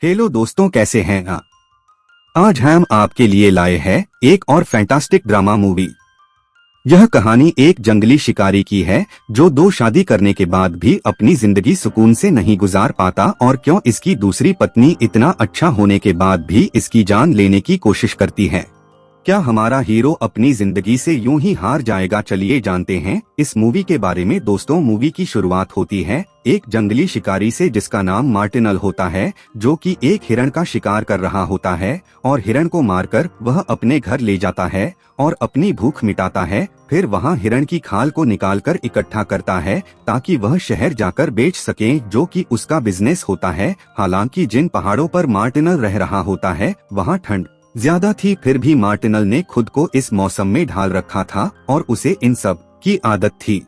Hello दोस्तों, कैसे हैं आप? आज हम आपके लिए लाए हैं एक और फैंटास्टिक ड्रामा मूवी। यह कहानी एक जंगली शिकारी की है जो दो शादी करने के बाद भी अपनी जिंदगी सुकून से नहीं गुजार पाता और क्यों इसकी दूसरी पत्नी इतना अच्छा होने के बाद भी इसकी जान लेने की कोशिश करती है। क्या हमारा हीरो अपनी जिंदगी से यूं ही हार जाएगा? चलिए जानते हैं इस मूवी के बारे में। दोस्तों, मूवी की शुरुआत होती है एक जंगली शिकारी से जिसका नाम मार्टिनल होता है, जो कि एक हिरण का शिकार कर रहा होता है और हिरण को मारकर वह अपने घर ले जाता है और अपनी भूख मिटाता है। फिर वहां हिरण की खाल को निकालकर इकट्ठा करता है ताकि वह शहर जाकर बेच सके, जो कि उसका बिजनेस होता है। हालांकि जिन पहाड़ों पर मार्टिनल रह रहा होता है वहां ठंड ज्यादा थी, फिर भी मार्टिनल ने खुद को इस मौसम में ढाल रखा था और उसे इन सब की आदत थी।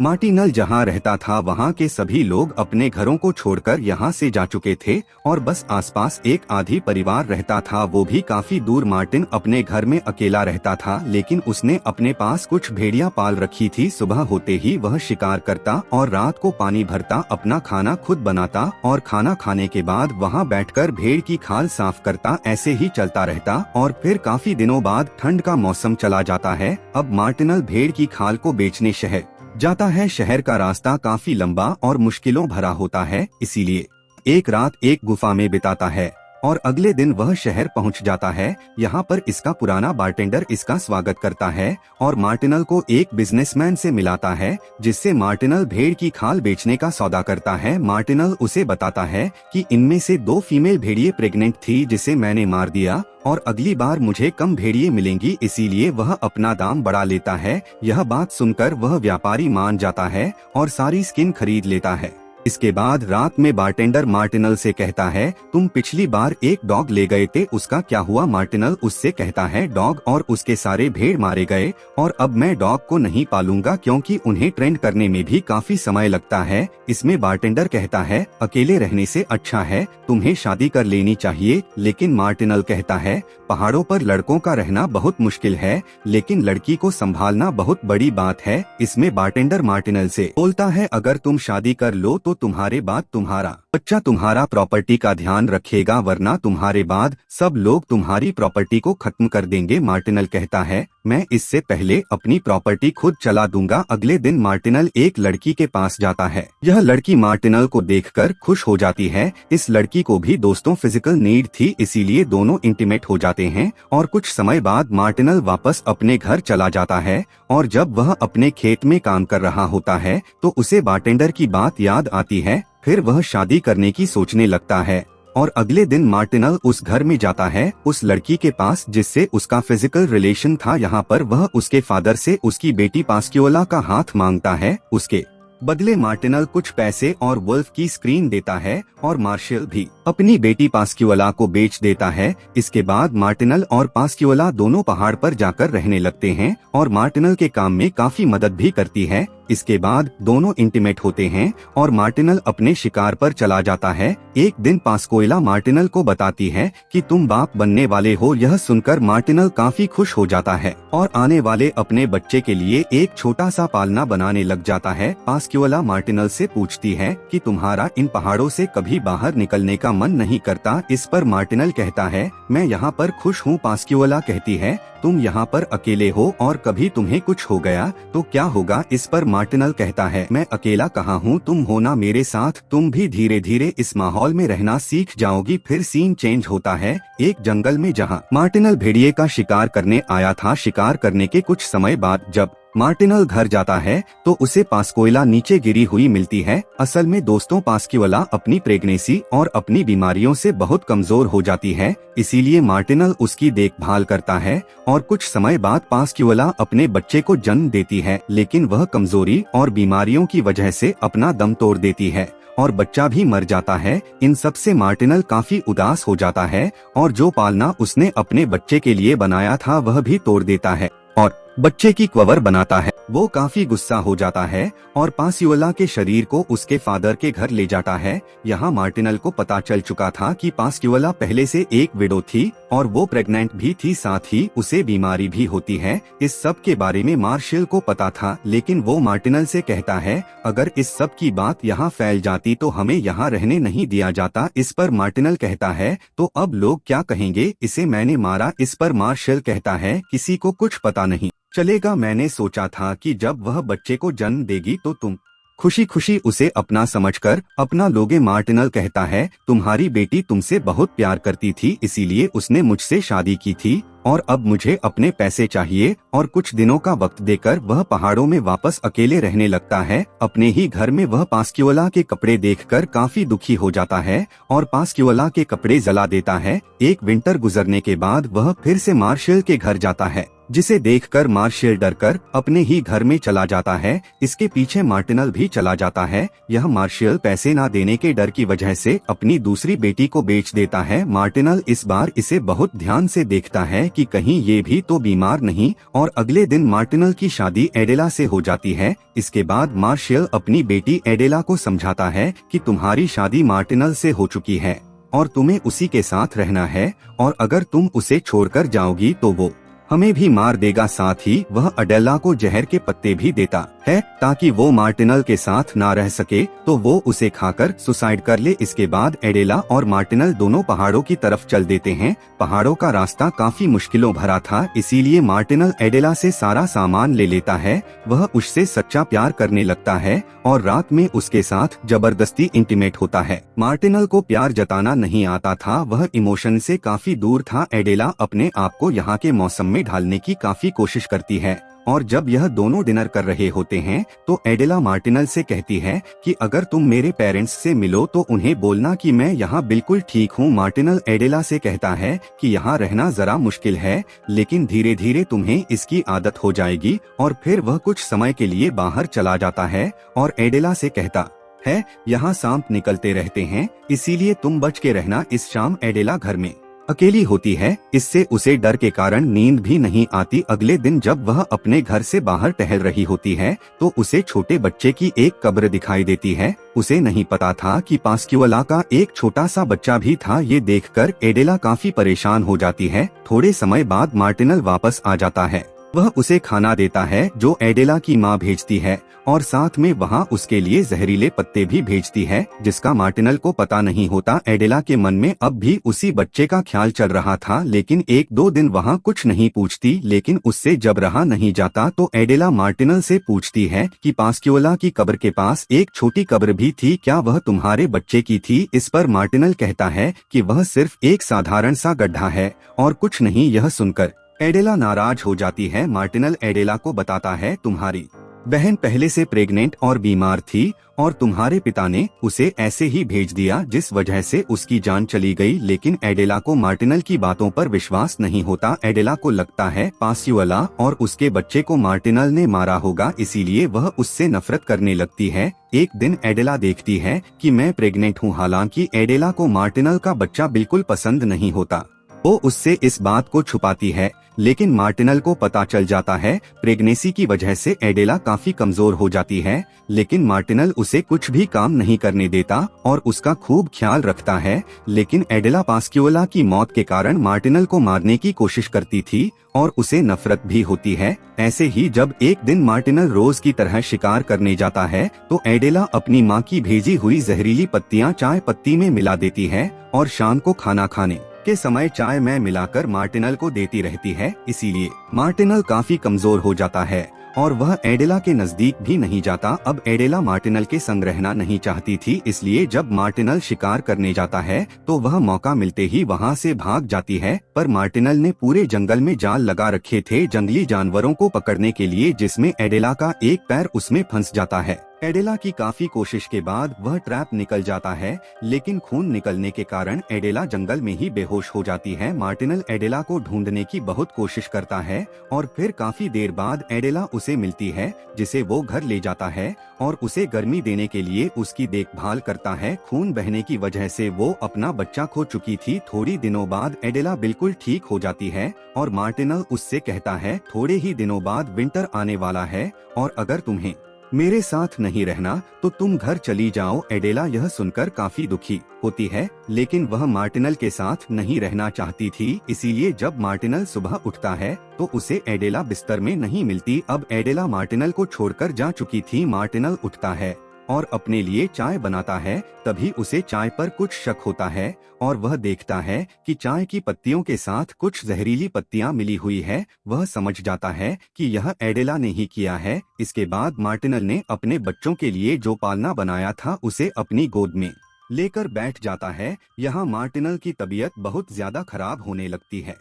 मार्टिनल जहाँ रहता था वहाँ के सभी लोग अपने घरों को छोड़कर यहाँ से जा चुके थे और बस आसपास एक आधी परिवार रहता था, वो भी काफी दूर। मार्टिन अपने घर में अकेला रहता था, लेकिन उसने अपने पास कुछ भेड़िया पाल रखी थी। सुबह होते ही वह शिकार करता और रात को पानी भरता, अपना खाना खुद बनाता और खाना खाने के बाद वहाँ बैठकर भेड़ की खाल साफ करता। ऐसे ही चलता रहता और फिर काफी दिनों बाद ठंड का मौसम चला जाता है। अब मार्टिनल भेड़ की खाल को बेचने शहर जाता है। शहर का रास्ता काफी लंबा और मुश्किलों भरा होता है, इसीलिए एक रात एक गुफा में बिताता है और अगले दिन वह शहर पहुंच जाता है। यहाँ पर इसका पुराना बारटेंडर इसका स्वागत करता है और मार्टिनल को एक बिजनेसमैन से मिलाता है, जिससे मार्टिनल भेड़ की खाल बेचने का सौदा करता है। मार्टिनल उसे बताता है कि इनमें से 2 फीमेल भेड़िए प्रेग्नेंट थी जिसे मैंने मार दिया और अगली बार मुझे कम भेड़िए मिलेंगी, इसीलिए वह अपना दाम बढ़ा लेता है। यह बात सुनकर वह व्यापारी मान जाता है और सारी स्किन खरीद लेता है। इसके बाद रात में बारटेंडर मार्टिनल से कहता है, तुम पिछली बार एक डॉग ले गए थे, उसका क्या हुआ? मार्टिनल उससे कहता है, डॉग और उसके सारे भेड़ मारे गए और अब मैं डॉग को नहीं पालूंगा क्योंकि उन्हें ट्रेंड करने में भी काफी समय लगता है। इसमें बारटेंडर कहता है, अकेले रहने से अच्छा है तुम्हें शादी कर लेनी चाहिए। लेकिन मार्टिनल कहता है, पहाड़ों पर लड़कों का रहना बहुत मुश्किल है, लेकिन लड़की को संभालना बहुत बड़ी बात है। इसमें बारटेंडर मार्टिनल से बोलता है, अगर तुम शादी कर लो तो तुम्हारे बाद तुम्हारा बच्चा तुम्हारा प्रॉपर्टी का ध्यान रखेगा, वरना तुम्हारे बाद सब लोग तुम्हारी प्रॉपर्टी को खत्म कर देंगे। मार्टिनल कहता है, मैं इससे पहले अपनी प्रॉपर्टी खुद चला दूंगा। अगले दिन मार्टिनल एक लड़की के पास जाता है। यह लड़की मार्टिनल को देखकर खुश हो जाती है। इस लड़की को भी दोस्तों फिजिकल नीड थी, इसीलिए दोनों इंटीमेट हो जाते हैं और कुछ समय बाद मार्टिनल वापस अपने घर चला जाता है और जब वह अपने खेत में काम कर रहा होता है तो उसे बारटेंडर की बात याद आती है। फिर वह शादी करने की सोचने लगता है और अगले दिन मार्टिनल उस घर में जाता है उस लड़की के पास जिससे उसका फिजिकल रिलेशन था। यहाँ पर वह उसके फादर से उसकी बेटी पास्क्योला का हाथ मांगता है। उसके बदले मार्टिनल कुछ पैसे और वुल्फ की स्क्रीन देता है और मार्शल भी अपनी बेटी पास्क्योला को बेच देता है। इसके बाद मार्टिनल और पास्क्योला दोनों पहाड़ पर जाकर रहने लगते हैं और मार्टिनल के काम में काफी मदद भी करती है। इसके बाद दोनों इंटीमेट होते हैं और मार्टिनल अपने शिकार पर चला जाता है। एक दिन पास्क्योला मार्टिनल को बताती है कि तुम बाप बनने वाले हो। यह सुनकर मार्टिनल काफी खुश हो जाता है और आने वाले अपने बच्चे के लिए एक छोटा सा पालना बनाने लग जाता है। पास्क्योला मार्टिनल से पूछती है कि तुम्हारा इन पहाड़ों से कभी बाहर निकलने का मन नहीं करता? इस पर मार्टिनल कहता है, मैं यहाँ पर खुश हूँ। पास्क्योला कहती है, तुम यहाँ पर अकेले हो और कभी तुम्हें कुछ हो गया तो क्या होगा? इस पर मार्टिनल कहता है, मैं अकेला कहाँ हूँ, तुम हो ना मेरे साथ, तुम भी धीरे धीरे इस माहौल में रहना सीख जाओगी। फिर सीन चेंज होता है एक जंगल में जहाँ मार्टिनल भेड़िए का शिकार करने आया था। शिकार करने के कुछ समय बाद जब मार्टिनल घर जाता है तो उसे पास्क्योला नीचे गिरी हुई मिलती है। असल में दोस्तों, पास्क्योला अपनी प्रेगनेंसी और अपनी बीमारियों से बहुत कमजोर हो जाती है, इसीलिए मार्टिनल उसकी देखभाल करता है और कुछ समय बाद पास्क्योला अपने बच्चे को जन्म देती है, लेकिन वह कमजोरी और बीमारियों की वजह से अपना दम तोड़ देती है और बच्चा भी मर जाता है। इन सब से मार्टिनल काफी उदास हो जाता है और जो पालना उसने अपने बच्चे के लिए बनाया था वह भी तोड़ देता है और बच्चे की कवर बनाता है। वो काफी गुस्सा हो जाता है और पास्क्योला के शरीर को उसके फादर के घर ले जाता है। यहाँ मार्टिनल को पता चल चुका था कि पास्क्योला पहले से एक विडो थी और वो प्रेग्नेंट भी थी, साथ ही उसे बीमारी भी होती है। इस सब के बारे में मार्शल को पता था, लेकिन वो मार्टिनल से कहता है अगर इस सब की बात यहाँ फैल जाती तो हमें यहाँ रहने नहीं दिया जाता। इस पर मार्टिनल कहता है तो अब लोग क्या कहेंगे, इसे मैंने मारा। इस पर मार्शल कहता है किसी को कुछ पता नहीं चलेगा, मैंने सोचा था कि जब वह बच्चे को जन्म देगी तो तुम खुशी खुशी उसे अपना समझकर अपना लोगे। मार्टिनल कहता है तुम्हारी बेटी तुमसे बहुत प्यार करती थी, इसीलिए उसने मुझसे शादी की थी और अब मुझे अपने पैसे चाहिए। और कुछ दिनों का वक्त देकर वह पहाड़ों में वापस अकेले रहने लगता है। अपने ही घर में वह पास्क्यूला के कपड़े देखकर काफी दुखी हो जाता है और पास्क्यूला के कपड़े जला देता है। एक विंटर गुजरने के बाद वह फिर से मार्शल के घर जाता है, जिसे देखकर मार्शल डरकर अपने ही घर में चला जाता है। इसके पीछे मार्टिनल भी चला जाता है। यह मार्शल पैसे ना देने के डर की वजह से अपनी दूसरी बेटी को बेच देता है। मार्टिनल इस बार इसे बहुत ध्यान से देखता है कि कहीं ये भी तो बीमार नहीं, और अगले दिन मार्टिनल की शादी एडेला से हो जाती है। इसके बाद मार्शल अपनी बेटी एडेला को समझाता है कि तुम्हारी शादी मार्टिनल से हो चुकी है और तुम्हें उसी के साथ रहना है, और अगर तुम उसे छोड़कर जाओगी तो वो हमें भी मार देगा। साथ ही वह एडेला को जहर के पत्ते भी देता है ताकि वो मार्टिनल के साथ ना रह सके, तो वो उसे खाकर सुसाइड कर ले। इसके बाद एडेला और मार्टिनल दोनों पहाड़ों की तरफ चल देते हैं। पहाड़ों का रास्ता काफी मुश्किलों भरा था, इसीलिए मार्टिनल एडेला से सारा सामान ले लेता है। वह उससे सच्चा प्यार करने लगता है और रात में उसके साथ जबरदस्ती इंटीमेट होता है। मार्टिनल को प्यार जताना नहीं आता था, वह इमोशन से काफी दूर था। एडेला अपने आप को यहाँ के मौसम में ढालने की काफी कोशिश करती है, और जब यह दोनों डिनर कर रहे होते हैं तो एडेला मार्टिनल से कहती है कि अगर तुम मेरे पेरेंट्स से मिलो तो उन्हें बोलना कि मैं यहाँ बिल्कुल ठीक हूँ। मार्टिनल एडेला से कहता है कि यहाँ रहना जरा मुश्किल है, लेकिन धीरे धीरे तुम्हें इसकी आदत हो जाएगी। और फिर वह कुछ समय के लिए बाहर चला जाता है और एडेला से कहता है यहाँ सांप निकलते रहते हैं, इसीलिए तुम बच के रहना। इस शाम एडेला घर में अकेली होती है, इससे उसे डर के कारण नींद भी नहीं आती। अगले दिन जब वह अपने घर से बाहर टहल रही होती है तो उसे छोटे बच्चे की एक कब्र दिखाई देती है। उसे नहीं पता था कि पास्क्यूला का एक छोटा सा बच्चा भी था। ये देखकर एडेला काफी परेशान हो जाती है। थोड़े समय बाद मार्टिनल वापस आ जाता है। वह उसे खाना देता है जो एडेला की माँ भेजती है, और साथ में वहाँ उसके लिए जहरीले पत्ते भी भेजती है, जिसका मार्टिनल को पता नहीं होता। एडेला के मन में अब भी उसी बच्चे का ख्याल चल रहा था, लेकिन एक दो दिन वहाँ कुछ नहीं पूछती। लेकिन उससे जब रहा नहीं जाता तो एडेला मार्टिनल से पूछती है कि पास्क्यूला की कब्र के पास एक छोटी कब्र भी थी, क्या वह तुम्हारे बच्चे की थी? इस पर मार्टिनल कहता है कि वह सिर्फ एक साधारण सा गड्ढा है और कुछ नहीं। यह सुनकर एडेला नाराज हो जाती है। मार्टिनल एडेला को बताता है तुम्हारी बहन पहले से प्रेग्नेंट और बीमार थी और तुम्हारे पिता ने उसे ऐसे ही भेज दिया, जिस वजह से उसकी जान चली गई। लेकिन एडेला को मार्टिनल की बातों पर विश्वास नहीं होता। एडेला को लगता है पास्क्यूला और उसके बच्चे को मार्टिनल ने मारा होगा, इसीलिए वह उससे नफरत करने लगती है। एक दिन एडेला देखती है कि मैं प्रेग्नेंट हूँ, हालांकि एडेला को मार्टिनल का बच्चा बिल्कुल पसंद नहीं होता। वो उससे इस बात को छुपाती है, लेकिन मार्टिनल को पता चल जाता है। प्रेगनेंसी की वजह से एडेला काफी कमजोर हो जाती है, लेकिन मार्टिनल उसे कुछ भी काम नहीं करने देता और उसका खूब ख्याल रखता है। लेकिन एडेला पास्क्यूला की मौत के कारण मार्टिनल को मारने की कोशिश करती थी और उसे नफरत भी होती है। ऐसे ही जब एक दिन मार्टिनल रोज की तरह शिकार करने जाता है तो एडेला अपनी माँ की भेजी हुई जहरीली पत्तियाँ चाय पत्ती में मिला देती है और शाम को खाना खाने के समय चाय में मिलाकर मार्टिनल को देती रहती है। इसीलिए मार्टिनल काफी कमजोर हो जाता है और वह एडेला के नजदीक भी नहीं जाता। अब एडेला मार्टिनल के संग रहना नहीं चाहती थी, इसलिए जब मार्टिनल शिकार करने जाता है तो वह मौका मिलते ही वहां से भाग जाती है। पर मार्टिनल ने पूरे जंगल में जाल लगा रखे थे जंगली जानवरों को पकड़ने के लिए, जिसमें एडेला का एक पैर उसमें फंस जाता है। एडेला की काफी कोशिश के बाद वह ट्रैप निकल जाता है, लेकिन खून निकलने के कारण एडेला जंगल में ही बेहोश हो जाती है। मार्टिनल एडेला को ढूंढने की बहुत कोशिश करता है और फिर काफी देर बाद एडेला उसे मिलती है, जिसे वो घर ले जाता है और उसे गर्मी देने के लिए उसकी देखभाल करता है। खून बहने की वजह से वो अपना बच्चा खो चुकी थी। थोड़ी दिनों बाद एडेला बिल्कुल ठीक हो जाती है और मार्टिनल उससे कहता है थोड़े ही दिनों बाद विंटर आने वाला है और अगर तुम्हें मेरे साथ नहीं रहना तो तुम घर चली जाओ। एडेला यह सुनकर काफी दुखी होती है, लेकिन वह मार्टिनल के साथ नहीं रहना चाहती थी। इसीलिए जब मार्टिनल सुबह उठता है तो उसे एडेला बिस्तर में नहीं मिलती। अब एडेला मार्टिनल को छोड़कर जा चुकी थी। मार्टिनल उठता है और अपने लिए चाय बनाता है। तभी उसे चाय पर कुछ शक होता है और वह देखता है कि चाय की पत्तियों के साथ कुछ जहरीली पत्तियां मिली हुई है। वह समझ जाता है कि यह एडेला ने ही किया है। इसके बाद मार्टिनल ने अपने बच्चों के लिए जो पालना बनाया था उसे अपनी गोद में लेकर बैठ जाता है। यहाँ मार्टिनल की तबीयत बहुत ज्यादा खराब होने लगती है।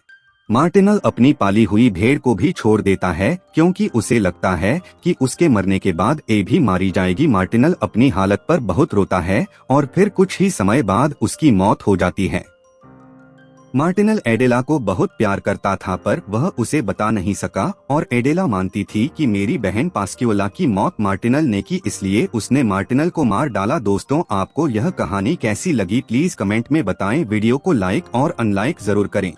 मार्टिनल अपनी पाली हुई भेड़ को भी छोड़ देता है, क्योंकि उसे लगता है कि उसके मरने के बाद ए भी मारी जाएगी। मार्टिनल अपनी हालत पर बहुत रोता है और फिर कुछ ही समय बाद उसकी मौत हो जाती है। मार्टिनल एडेला को बहुत प्यार करता था, पर वह उसे बता नहीं सका और एडेला मानती थी कि मेरी बहन पास्कियोला की मौत मार्टिनल ने की, इसलिए उसने मार्टिनल को मार डाला। दोस्तों, आपको यह कहानी कैसी लगी प्लीज कमेंट में बताएं। वीडियो को लाइक और अनलाइक जरूर करें।